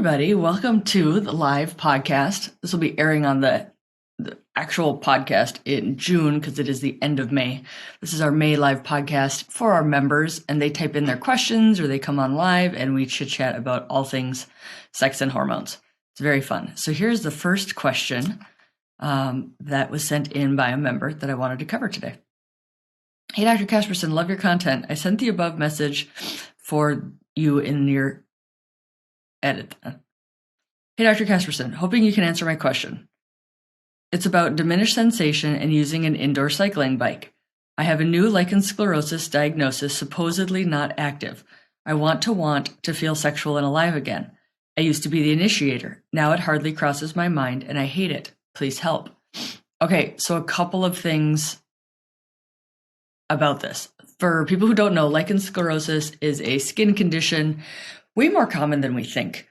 everybody. Welcome to the live podcast. This will be airing on the actual podcast in June because it is the end of May. This is our May live podcast for our members, and they type in their questions or they come on live and we chit chat about all things sex and hormones. It's very fun. So here's the first question that was sent in by a member that I wanted to cover today. Hey, Dr. Casperson, love your content. I sent the above message for you in your edit. Hey, Dr. Casperson, hoping you can answer my question. It's about diminished sensation and using an indoor cycling bike. I have a new lichen sclerosis diagnosis, supposedly not active. I want to feel sexual and alive again. I used to be the initiator. Now it hardly crosses my mind and I hate it. Please help. Okay, so a couple of things about this. For people who don't know, lichen sclerosis is a skin condition way more common than we think.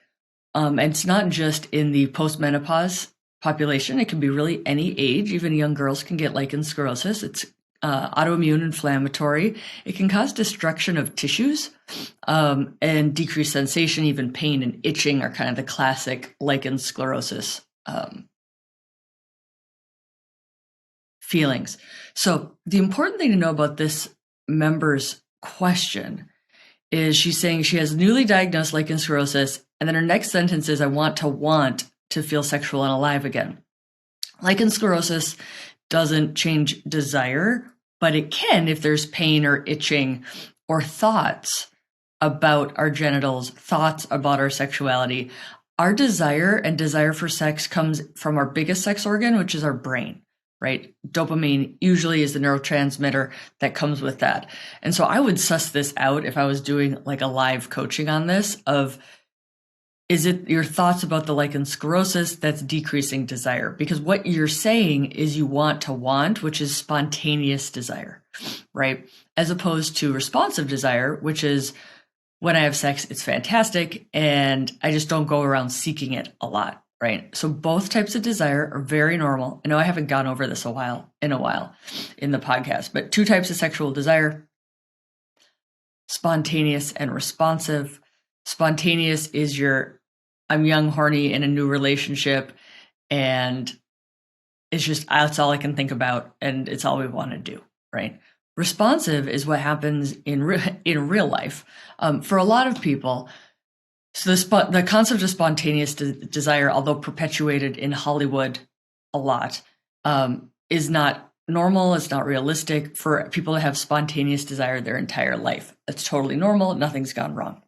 And it's not just in the postmenopause population. It can be really any age. Even young girls can get lichen sclerosis. It's autoimmune inflammatory. It can cause destruction of tissues and decreased sensation. Even pain and itching are kind of the classic lichen sclerosis feelings. So the important thing to know about this member's question is she's saying she has newly diagnosed lichen sclerosis, and then her next sentence is, I want to feel sexual and alive again. Lichen sclerosis doesn't change desire, but it can if there's pain or itching or thoughts about our genitals, thoughts about our sexuality. Our desire and desire for sex comes from our biggest sex organ, which is our brain. Right? Dopamine usually is the neurotransmitter that comes with that. And so I would suss this out if I was doing like a live coaching on this of, is it your thoughts about the lichen sclerosis that's decreasing desire? Because what you're saying is you want, which is spontaneous desire, right? As opposed to responsive desire, which is when I have sex, it's fantastic. And I just don't go around seeking it a lot. Right. So both types of desire are very normal. I know I haven't gone over this in a while in the podcast, but two types of sexual desire, spontaneous and responsive. Spontaneous is I'm young, horny in a new relationship, and it's just, that's all I can think about. And it's all we want to do. Right. Responsive is what happens in real life. For a lot of people, so the concept of spontaneous desire, although perpetuated in Hollywood a lot, is not normal. It's not realistic for people to have spontaneous desire their entire life. It's totally normal. Nothing's gone wrong.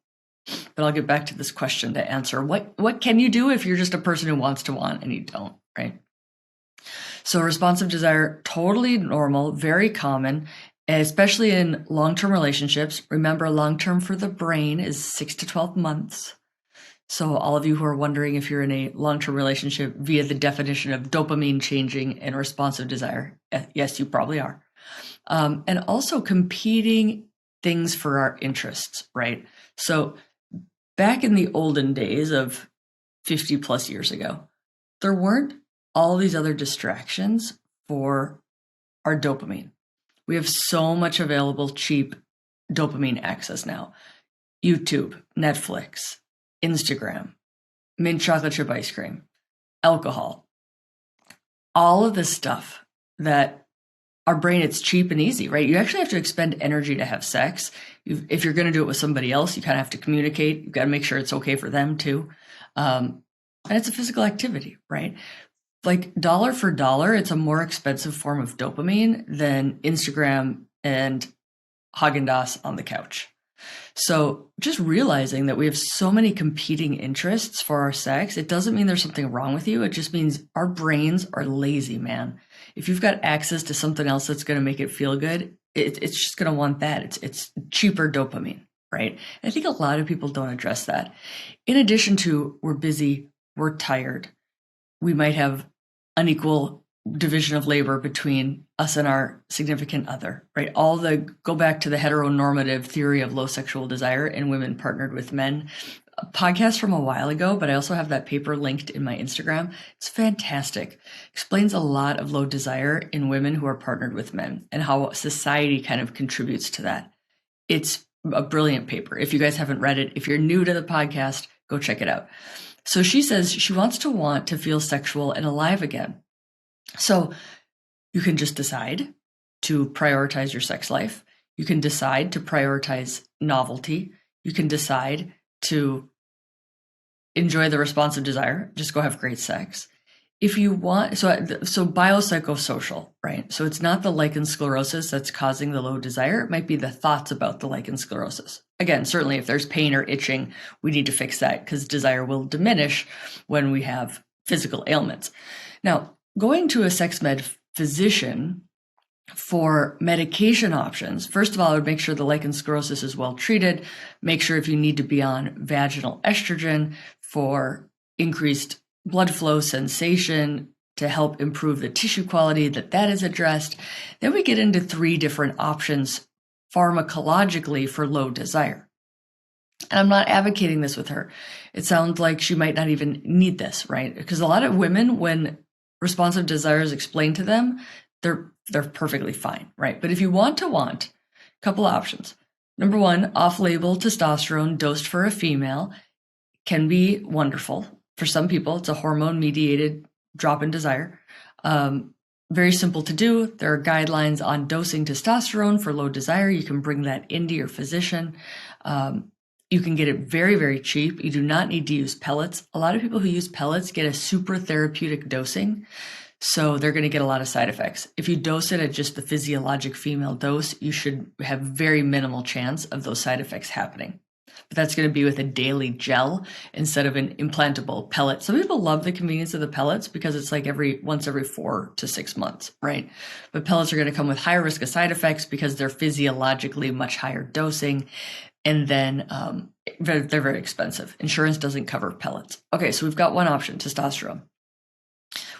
But I'll get back to this question to answer. What can you do if you're just a person who wants to want and you don't, right? So responsive desire, totally normal, very common, especially in long-term relationships. Remember, long-term for the brain is 6 to 12 months. So all of you who are wondering if you're in a long-term relationship via the definition of dopamine changing and responsive desire, yes, you probably are. And also competing things for our interests, right? So back in the olden days of 50 plus years ago, there weren't all these other distractions for our dopamine. We have so much available cheap dopamine access now. YouTube, Netflix, Instagram, mint chocolate chip ice cream, alcohol, all of this stuff that our brain, it's cheap and easy, right? You actually have to expend energy to have sex. If you're going to do it with somebody else, you kind of have to communicate. You've got to make sure it's okay for them too. And it's a physical activity, right? Like dollar for dollar, it's a more expensive form of dopamine than Instagram and Haagen-Dazs on the couch. So just realizing that we have so many competing interests for our sex, it doesn't mean there's something wrong with you. It just means our brains are lazy, man. If you've got access to something else that's going to make it feel good, it's just going to want that. It's cheaper dopamine, right? And I think a lot of people don't address that. In addition to we're busy, we're tired, we might have unequal division of labor between us and our significant other, right? Go back to the heteronormative theory of low sexual desire in women partnered with men. A podcast from a while ago, but I also have that paper linked in my Instagram. It's fantastic. Explains a lot of low desire in women who are partnered with men and how society kind of contributes to that. It's a brilliant paper. If you guys haven't read it, if you're new to the podcast, go check it out. So she says she wants to feel sexual and alive again. So you can just decide to prioritize your sex life. You can decide to prioritize novelty. You can decide to enjoy the responsive desire, just go have great sex. If you want, so biopsychosocial, right? So it's not the lichen sclerosis that's causing the low desire. It might be the thoughts about the lichen sclerosis. Again, certainly if there's pain or itching, we need to fix that because desire will diminish when we have physical ailments. Now, going to a sex med physician for medication options, first of all, I would make sure the lichen sclerosis is well treated. Make sure if you need to be on vaginal estrogen for increased blood flow sensation to help improve the tissue quality, that is addressed. Then we get into 3 different options pharmacologically for low desire. And I'm not advocating this with her. It sounds like she might not even need this, right? Because a lot of women, when responsive desire is explained to them, they're perfectly fine, right? But if you want, a couple options. Number 1, off-label testosterone dosed for a female can be wonderful. For some people, it's a hormone-mediated drop in desire. Very simple to do. There are guidelines on dosing testosterone for low desire. You can bring that into your physician. You can get it very, very cheap. You do not need to use pellets. A lot of people who use pellets get a super therapeutic dosing, so they're going to get a lot of side effects. If you dose it at just the physiologic female dose, you should have very minimal chance of those side effects happening. But that's going to be with a daily gel instead of an implantable pellet. Some people love the convenience of the pellets because it's like once every 4 to 6 months, right? But pellets are going to come with higher risk of side effects because they're physiologically much higher dosing. And then they're very expensive. Insurance doesn't cover pellets. Okay, so we've got one option, testosterone.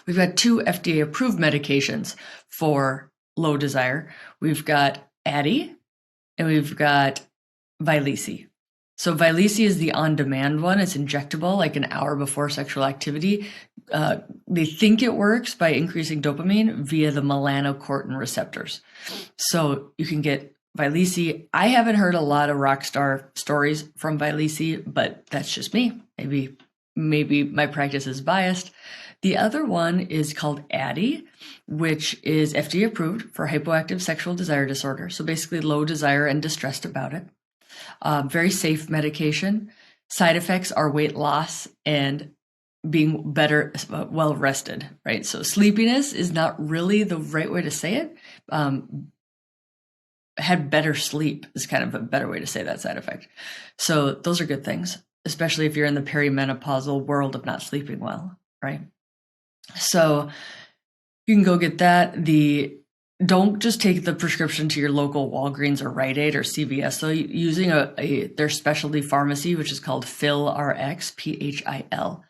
We've got 2 FDA-approved medications for low desire. We've got Addyi and we've got Vyleesi. So Vyleesi is the on-demand one. It's injectable like an hour before sexual activity. They think it works by increasing dopamine via the melanocortin receptors. So you can get Vyleesi. I haven't heard a lot of rock star stories from Vyleesi, but that's just me. Maybe my practice is biased. The other one is called Addyi, which is FDA approved for hypoactive sexual desire disorder. So basically low desire and distressed about it. Very safe medication. Side effects are weight loss and being better, well rested, right? So sleepiness is not really the right way to say it. Had better sleep is kind of a better way to say that side effect. So those are good things, especially if you're in the perimenopausal world of not sleeping well, right? So you can go get that. Don't just take the prescription to your local Walgreens or Rite Aid or CVS. So using their specialty pharmacy, which is called PhilRx, PHIL,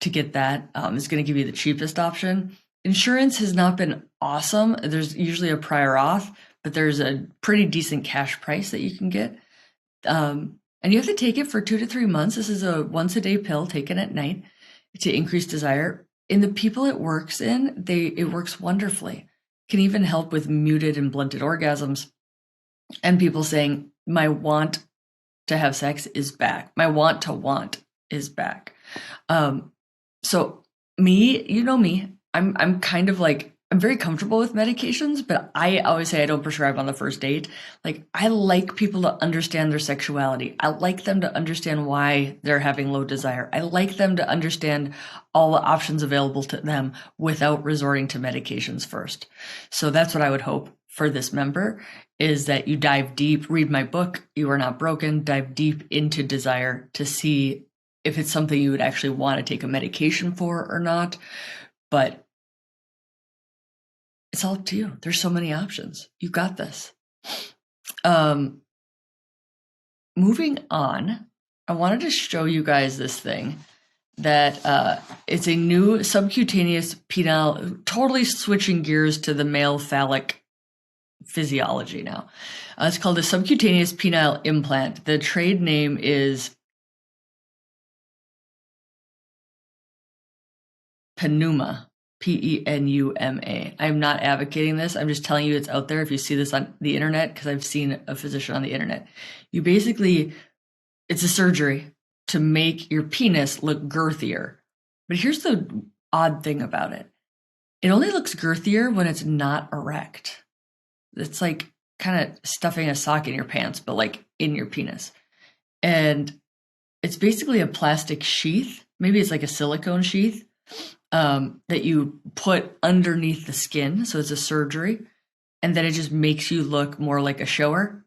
to get that is going to give you the cheapest option. Insurance has not been awesome. There's usually a prior auth, but there's a pretty decent cash price that you can get. And you have to take it for 2 to 3 months. This is a once-a-day pill taken at night to increase desire. In the people it works in, it works wonderfully. Can even help with muted and blunted orgasms. And people saying, my want to have sex is back. My want to want is back. So me, you know me, I'm kind of like, I'm very comfortable with medications, but I always say I don't prescribe on the first date. Like, I like people to understand their sexuality. I like them to understand why they're having low desire. I like them to understand all the options available to them without resorting to medications first. So that's what I would hope for this member, is that you dive deep, read my book, You Are Not Broken, dive deep into desire to see if it's something you would actually want to take a medication for or not. But it's all up to you. There's so many options. You got this. Moving on, I wanted to show you guys this thing that it's a new subcutaneous penile, totally switching gears to the male phallic physiology now. It's called a subcutaneous penile implant. The trade name is Pneuma. Pneuma. I'm not advocating this. I'm just telling you it's out there if you see this on the internet, because I've seen a physician on the internet. It's a surgery to make your penis look girthier. But here's the odd thing about it. It only looks girthier when it's not erect. It's like kind of stuffing a sock in your pants, but like in your penis. And it's basically a plastic sheath. Maybe it's like a silicone sheath that you put underneath the skin. So it's a surgery. And then it just makes you look more like a shower.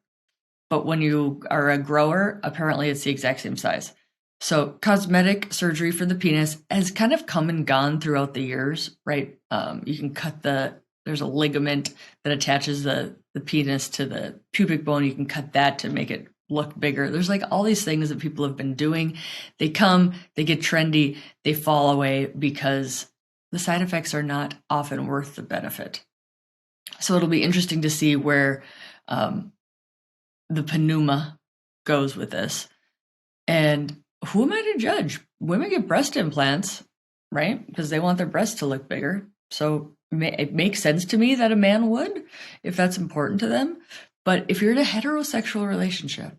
But when you are a grower, apparently it's the exact same size. So cosmetic surgery for the penis has kind of come and gone throughout the years, right? You can cut there's a ligament that attaches the penis to the pubic bone. You can cut that to make it look bigger. There's like all these things that people have been doing. They come, they get trendy, they fall away because the side effects are not often worth the benefit. So it'll be interesting to see where the Pneuma goes with this. And who am I to judge? Women get breast implants, right? Because they want their breasts to look bigger. So it makes sense to me that a man would, if that's important to them. But if you're in a heterosexual relationship,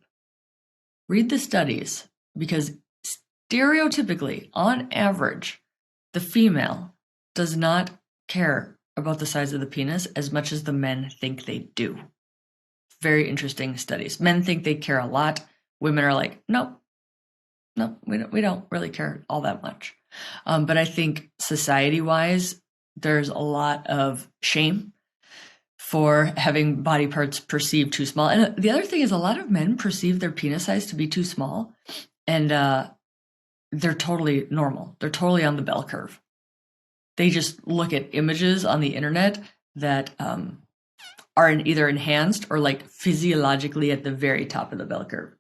read the studies, because stereotypically, on average, the female does not care about the size of the penis as much as the men think they do. Very interesting studies. Men think they care a lot. Women are like, no, we don't really care all that much. But I think society-wise, there's a lot of shame for having body parts perceived too small. And the other thing is, a lot of men perceive their penis size to be too small, and they're totally normal. They're totally on the bell curve. They just look at images on the internet that are either enhanced or like physiologically at the very top of the bell curve.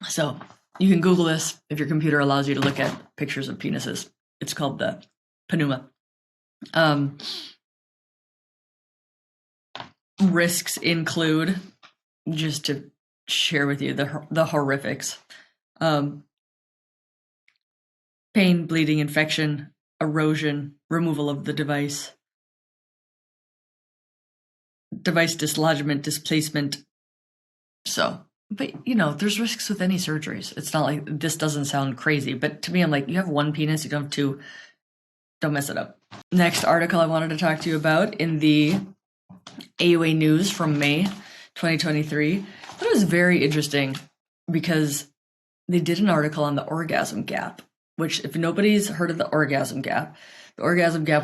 So you can Google this if your computer allows you to look at pictures of penises. It's called the Pneuma. Risks include, just to share with you, the horrifics. Pain, bleeding, infection, erosion, removal of the device dislodgement, displacement. So, but there's risks with any surgeries. It's not like, this doesn't sound crazy, but to me, I'm like, you have one penis, you don't have two. Don't mess it up. Next article I wanted to talk to you about in the AUA News from May 2023. I thought it was very interesting because they did an article on the Orgasm Gap, which, if nobody's heard of the Orgasm Gap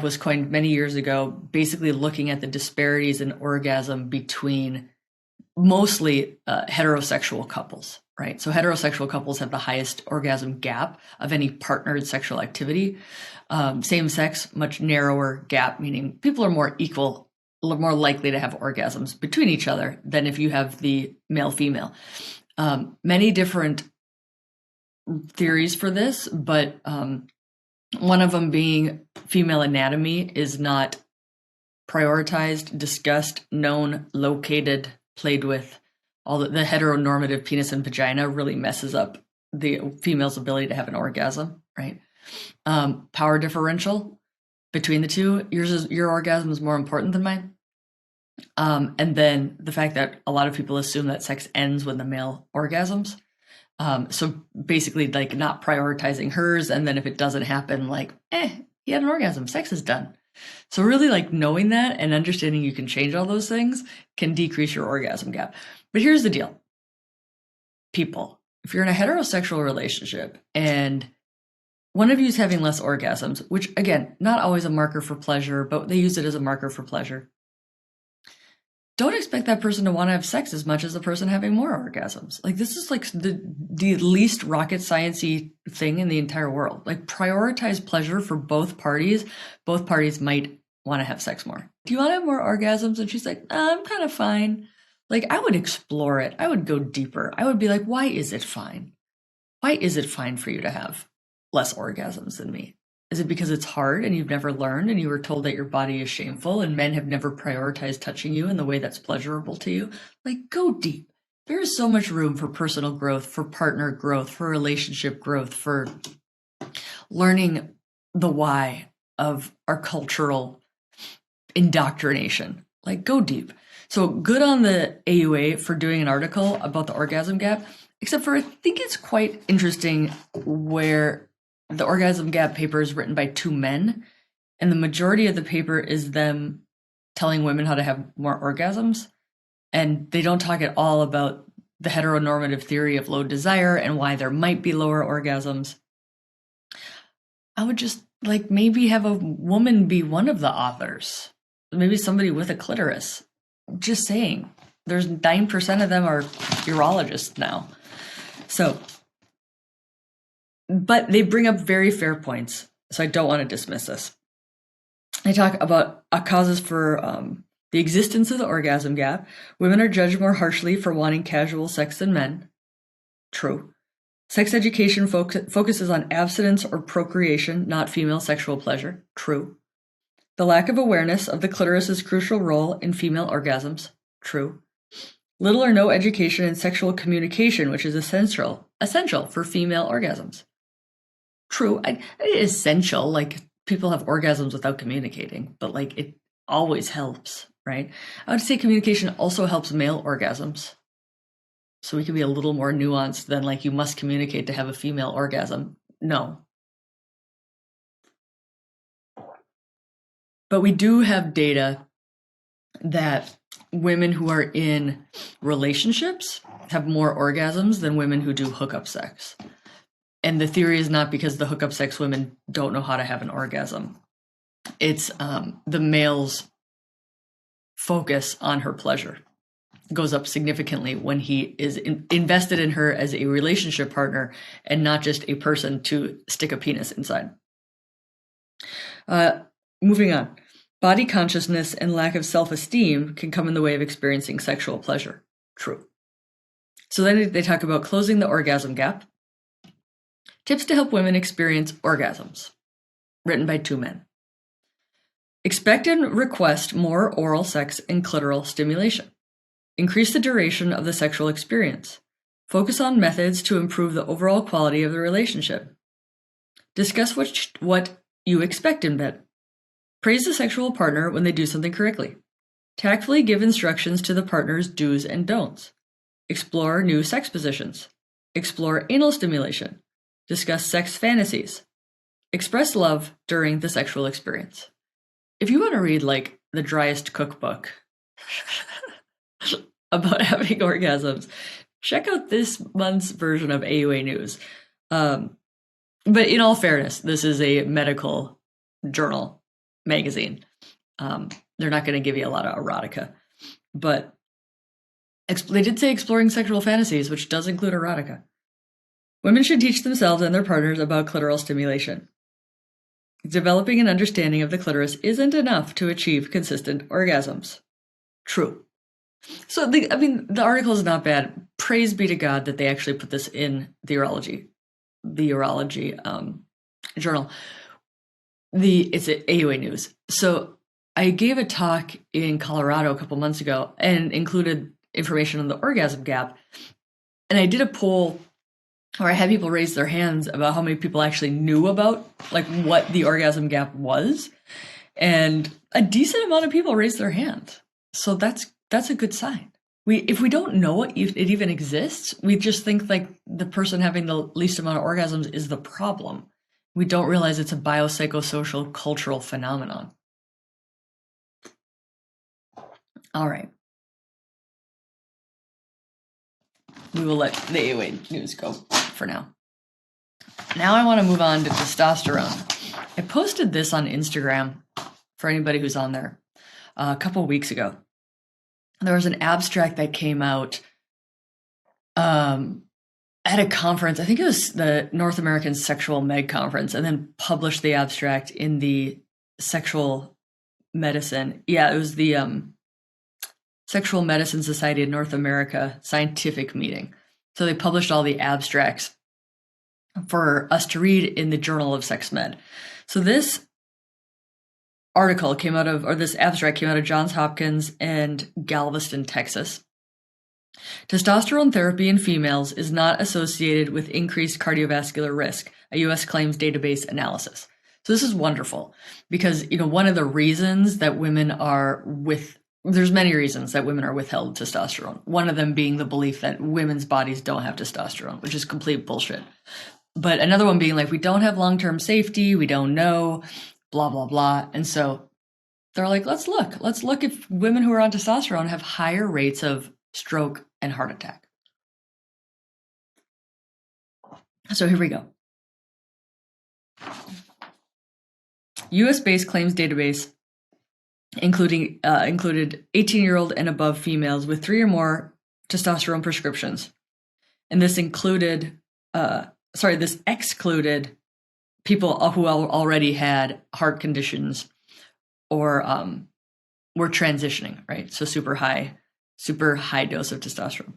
was coined many years ago, basically looking at the disparities in orgasm between mostly heterosexual couples, right? So heterosexual couples have the highest orgasm gap of any partnered sexual activity. Same sex, much narrower gap, meaning people are more equal, more likely to have orgasms between each other than if you have the male-female. Many different theories for this, but one of them being female anatomy is not prioritized, discussed, known, located, played with. All the heteronormative penis and vagina really messes up the female's ability to have an orgasm, right? Power differential between the two. Your orgasm is more important than mine. And then the fact that a lot of people assume that sex ends when the male orgasms. So basically, like, not prioritizing hers, and then if it doesn't happen, like, he had an orgasm, sex is done. So really, like, knowing that and understanding you can change all those things can decrease your orgasm gap. But here's the deal. People, if you're in a heterosexual relationship and one of you is having less orgasms, which, again, not always a marker for pleasure, but they use it as a marker for pleasure, don't expect that person to want to have sex as much as the person having more orgasms. Like, this is like the least rocket science-y thing in the entire world. Like, prioritize pleasure for both parties. Both parties might want to have sex more. Do you want to have more orgasms? And she's like, I'm kind of fine. Like, I would explore it. I would go deeper. I would be like, why is it fine? Why is it fine for you to have less orgasms than me? Is it because it's hard and you've never learned and you were told that your body is shameful and men have never prioritized touching you in the way that's pleasurable to you? Like, go deep. There is so much room for personal growth, for partner growth, for relationship growth, for learning the why of our cultural indoctrination. Like, go deep. So good on the AUA for doing an article about the orgasm gap. Except for I think it's quite interesting where the Orgasm Gap paper is written by two men, and the majority of the paper is them telling women how to have more orgasms. And they don't talk at all about the heteronormative theory of low desire and why there might be lower orgasms. I would just like maybe have a woman be one of the authors. Maybe somebody with a clitoris. Just saying. There's 9% of them are urologists now. So, but they bring up very fair points. So I don't want to dismiss this. They talk about causes for the existence of the orgasm gap. Women are judged more harshly for wanting casual sex than men. True. Sex education focuses on abstinence or procreation, not female sexual pleasure. True. The lack of awareness of the clitoris's crucial role in female orgasms. True. Little or no education in sexual communication, which is essential for female orgasms. True. Essential, like people have orgasms without communicating, but like it always helps, right? I would say communication also helps male orgasms. So we can be a little more nuanced than like you must communicate to have a female orgasm. No. But we do have data that women who are in relationships have more orgasms than women who do hookup sex. And the theory is not because the hookup sex women don't know how to have an orgasm. It's the male's focus on her pleasure goes up significantly when he is invested in her as a relationship partner and not just a person to stick a penis inside. Moving on. Body consciousness and lack of self-esteem can come in the way of experiencing sexual pleasure. True. So then they talk about closing the orgasm gap. Tips to help women experience orgasms. Written by two men. Expect and request more oral sex and clitoral stimulation. Increase the duration of the sexual experience. Focus on methods to improve the overall quality of the relationship. Discuss what you expect in bed. Praise the sexual partner when they do something correctly. Tactfully give instructions to the partner's do's and don'ts. Explore new sex positions. Explore anal stimulation. Discuss sex fantasies. Express love during the sexual experience. If you want to read like the driest cookbook about having orgasms, check out this month's version of AUA News. But in all fairness, this is a medical journal magazine. They're not going to give you a lot of erotica, but they did say exploring sexual fantasies, which does include erotica. Women should teach themselves and their partners about clitoral stimulation. Developing an understanding of the clitoris isn't enough to achieve consistent orgasms. True. So, the article is not bad. Praise be to God that they actually put this in the urology journal. It's at AUA News. So I gave a talk in Colorado a couple months ago and included information on the orgasm gap. And I did a poll where I had people raise their hands about how many people actually knew about like what the orgasm gap was. And a decent amount of people raised their hands. So that's a good sign. If we don't know it even exists, we just think like the person having the least amount of orgasms is the problem. We don't realize it's a biopsychosocial cultural phenomenon. All right. We will let the AUA News go for now. Now I want to move on to testosterone. I posted this on Instagram for anybody who's on there a couple weeks ago. There was an abstract that came out at a conference. I think it was the North American Sexual Med Conference, and then published the abstract in the Sexual Medicine. Yeah, it was the Sexual Medicine Society of North America scientific meeting. So they published all the abstracts for us to read in the Journal of Sex Med. So this this abstract came out of Johns Hopkins and Galveston, Texas. Testosterone therapy in females is not associated with increased cardiovascular risk, a U.S. claims database analysis. So this is wonderful because, one of the reasons that women are with there's many reasons that women are withheld testosterone. One of them being the belief that women's bodies don't have testosterone, which is complete bullshit. But another one being like, we don't have long-term safety, we don't know, blah, blah, blah. And so they're like, let's look if women who are on testosterone have higher rates of stroke and heart attack. So here we go. US-based claims database included 18-year-old and above females with 3 or more testosterone prescriptions. And this excluded people who already had heart conditions or were transitioning, right? So super high dose of testosterone.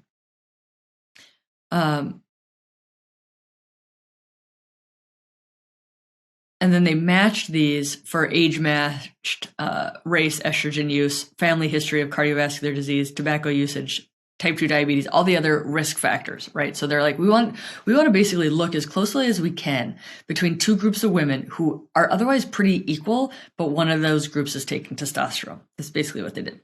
And then they matched these for age-matched race, estrogen use, family history of cardiovascular disease, tobacco usage, type 2 diabetes, all the other risk factors, right? So they're like, we want to basically look as closely as we can between two groups of women who are otherwise pretty equal, but one of those groups is taking testosterone. That's basically what they did.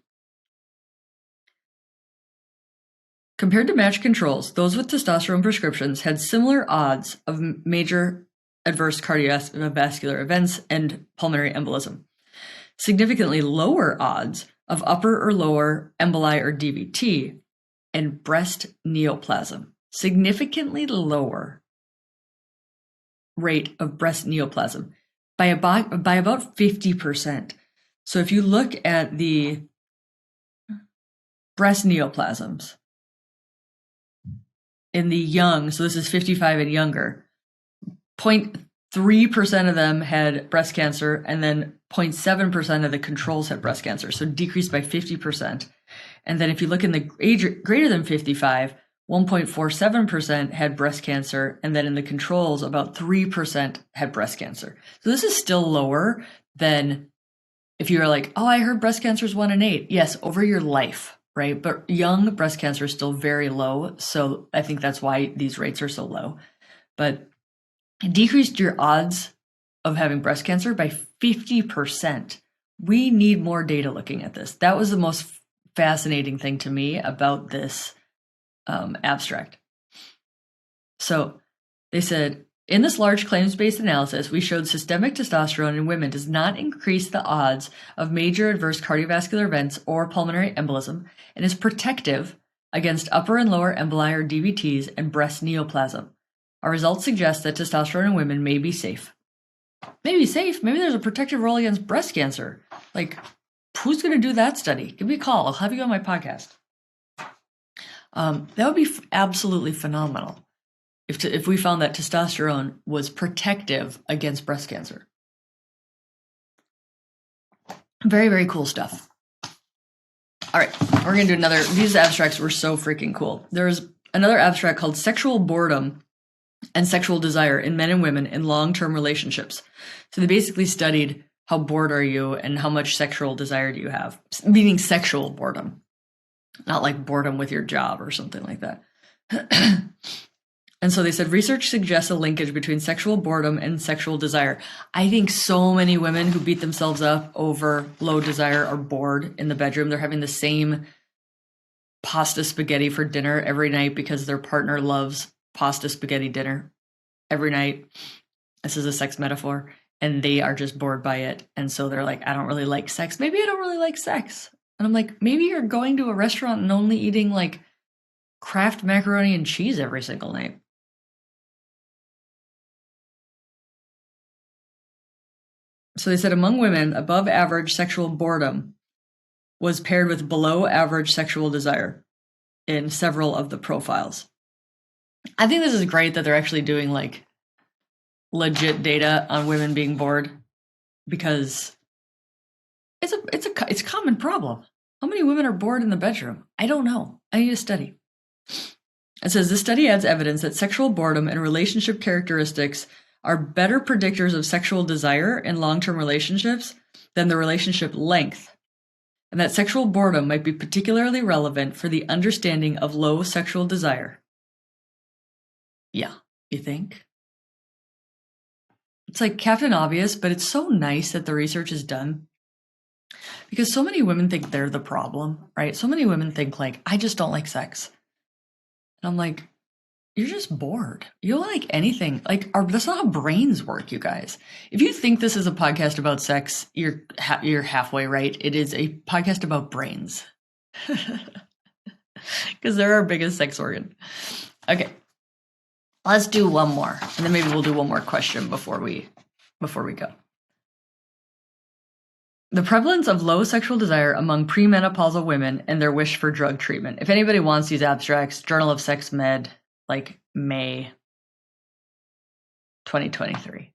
Compared to matched controls, those with testosterone prescriptions had similar odds of major adverse cardiovascular events and pulmonary embolism. Significantly lower odds of upper or lower emboli or DVT and breast neoplasm. Significantly lower rate of breast neoplasm by about 50%. So if you look at the breast neoplasms in the young, so this is 55 and younger, 0.3% of them had breast cancer, and then 0.7% of the controls had breast cancer, so decreased by 50%. And then if you look in the age greater than 55, 1.47% had breast cancer, and then in the controls, about 3% had breast cancer. So this is still lower than if you were like, oh, I heard breast cancer is 1 in 8. Yes, over your life, right? But young breast cancer is still very low, so I think that's why these rates are so low. But it decreased your odds of having breast cancer by 50%. We need more data looking at this. That was the most fascinating thing to me about this abstract. So they said, in this large claims-based analysis, we showed systemic testosterone in women does not increase the odds of major adverse cardiovascular events or pulmonary embolism and is protective against upper and lower emboli or DVTs and breast neoplasm. Our results suggest that testosterone in women may be safe. Maybe safe. Maybe there's a protective role against breast cancer. Like, who's going to do that study? Give me a call. I'll have you on my podcast. That would be absolutely phenomenal if we found that testosterone was protective against breast cancer. Very, very cool stuff. All right, we're going to do another. These abstracts were so freaking cool. There's another abstract called Sexual Boredom and Sexual Desire in Men and Women in Long-Term Relationships. So they basically studied how bored are you and how much sexual desire do you have, meaning sexual boredom, not like boredom with your job or something like that. And so they said research suggests a linkage between sexual boredom and sexual desire. I think so many women who beat themselves up over low desire are bored in the bedroom. They're having the same pasta spaghetti for dinner every night because their partner loves pasta spaghetti dinner every night. This is a sex metaphor. And they are just bored by it. And so they're like, I don't really like sex. Maybe I don't really like sex. And I'm like, maybe you're going to a restaurant and only eating like Kraft macaroni and cheese every single night. So they said among women, above average sexual boredom was paired with below average sexual desire in several of the profiles. I think this is great that they're actually doing like legit data on women being bored, because it's a common problem. How many women are bored in the bedroom? I don't know. I need a study. It says this study adds evidence that sexual boredom and relationship characteristics are better predictors of sexual desire in long-term relationships than the relationship length, and that sexual boredom might be particularly relevant for the understanding of low sexual desire. Yeah, you think? It's like Captain Obvious, but it's so nice that the research is done. Because so many women think they're the problem, right? So many women think like, I just don't like sex. And I'm like, you're just bored. You don't like anything. Like, that's not how brains work, you guys. If you think this is a podcast about sex, you're halfway right. It is a podcast about brains. Because they're our biggest sex organ. Okay. Let's do one more. And then maybe we'll do one more question before we go. The prevalence of low sexual desire among premenopausal women and their wish for drug treatment. If anybody wants these abstracts, Journal of Sex Med, like May 2023.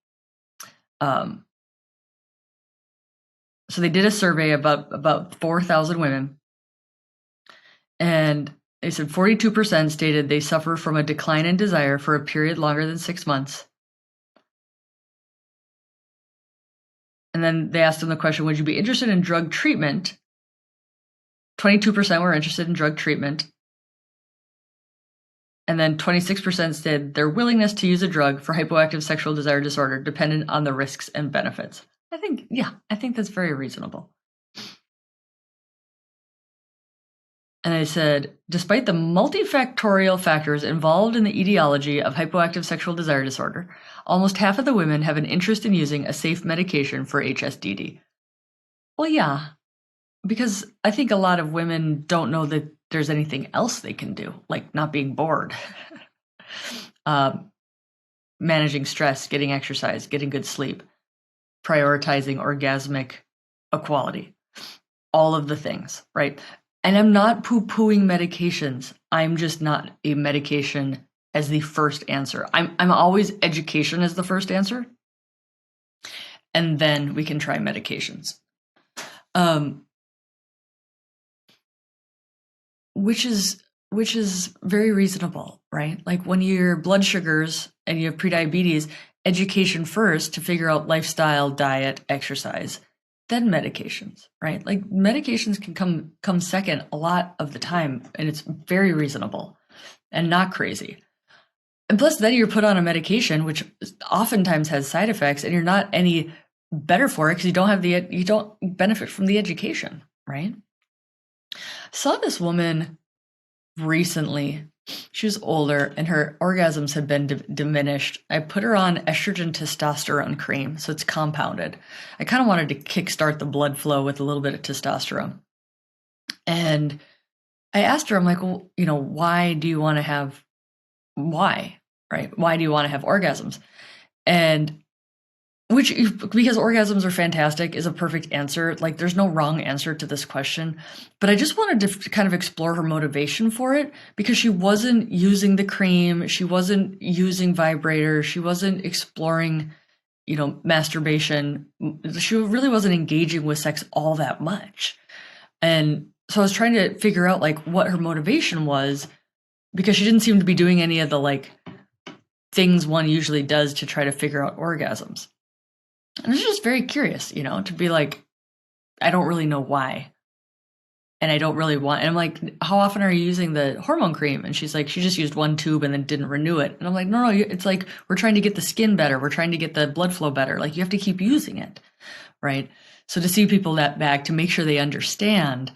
So they did a survey about 4,000 women, and they said 42% stated they suffer from a decline in desire for a period longer than 6 months. And then they asked them the question, would you be interested in drug treatment? 22% were interested in drug treatment. And then 26% said their willingness to use a drug for hypoactive sexual desire disorder dependent on the risks and benefits. I think that's very reasonable. And they said, despite the multifactorial factors involved in the etiology of hypoactive sexual desire disorder, almost half of the women have an interest in using a safe medication for HSDD. Well, yeah, because I think a lot of women don't know that there's anything else they can do, like not being bored, managing stress, getting exercise, getting good sleep, prioritizing orgasmic equality, all of the things, right? And I'm not poo-pooing medications. I'm just not a medication as the first answer. I'm always education as the first answer. And then we can try medications. Which is very reasonable, right? Like when your blood sugars and you have prediabetes, education first to figure out lifestyle, diet, exercise, then medications, right? Like medications can come second a lot of the time, and it's very reasonable and not crazy. And plus then you're put on a medication, which oftentimes has side effects, and you're not any better for it because you don't benefit from the education, right? Saw this woman recently. She was older and her orgasms had been diminished. I put her on estrogen testosterone cream, so it's compounded. I kind of wanted to kickstart the blood flow with a little bit of testosterone. And I asked her, I'm like, well, why do you want to have orgasms? And because orgasms are fantastic is a perfect answer. Like there's no wrong answer to this question, but I just wanted to kind of explore her motivation for it because she wasn't using the cream. She wasn't using vibrators. She wasn't exploring, masturbation. She really wasn't engaging with sex all that much. And so I was trying to figure out like what her motivation was because she didn't seem to be doing any of the like things one usually does to try to figure out orgasms. And I was just very curious, to be like, I don't really know why. And I don't really want, and I'm like, how often are you using the hormone cream? And she's like, she just used one tube and then didn't renew it. And I'm like, no, it's like, we're trying to get the skin better. We're trying to get the blood flow better. Like you have to keep using it, right? So to see people that back, to make sure they understand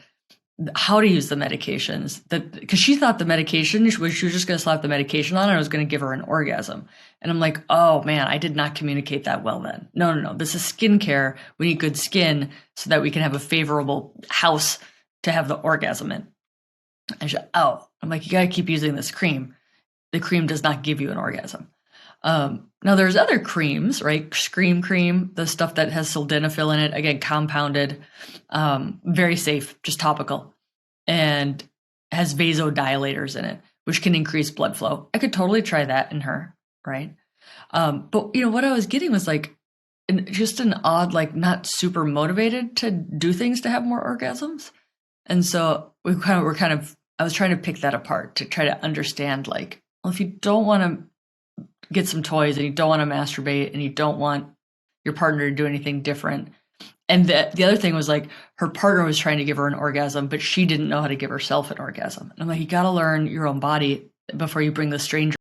how to use the medications, because she thought the medication, she was just going to slap the medication on and I was going to give her an orgasm. And I'm like, oh man, I did not communicate that well then. No. This is skincare. We need good skin so that we can have a favorable house to have the orgasm in. And I'm like, you got to keep using this cream. The cream does not give you an orgasm. Now there's other creams, right? Scream cream, the stuff that has sildenafil in it, again, compounded, very safe, just topical, and has vasodilators in it, which can increase blood flow. I could totally try that in her, right? But what I was getting was like, just an odd, like not super motivated to do things to have more orgasms. And so I was trying to pick that apart to try to understand like, well, if you don't want to get some toys and you don't want to masturbate and you don't want your partner to do anything different. And the other thing was like her partner was trying to give her an orgasm, but she didn't know how to give herself an orgasm. And I'm like, you got to learn your own body before you bring the stranger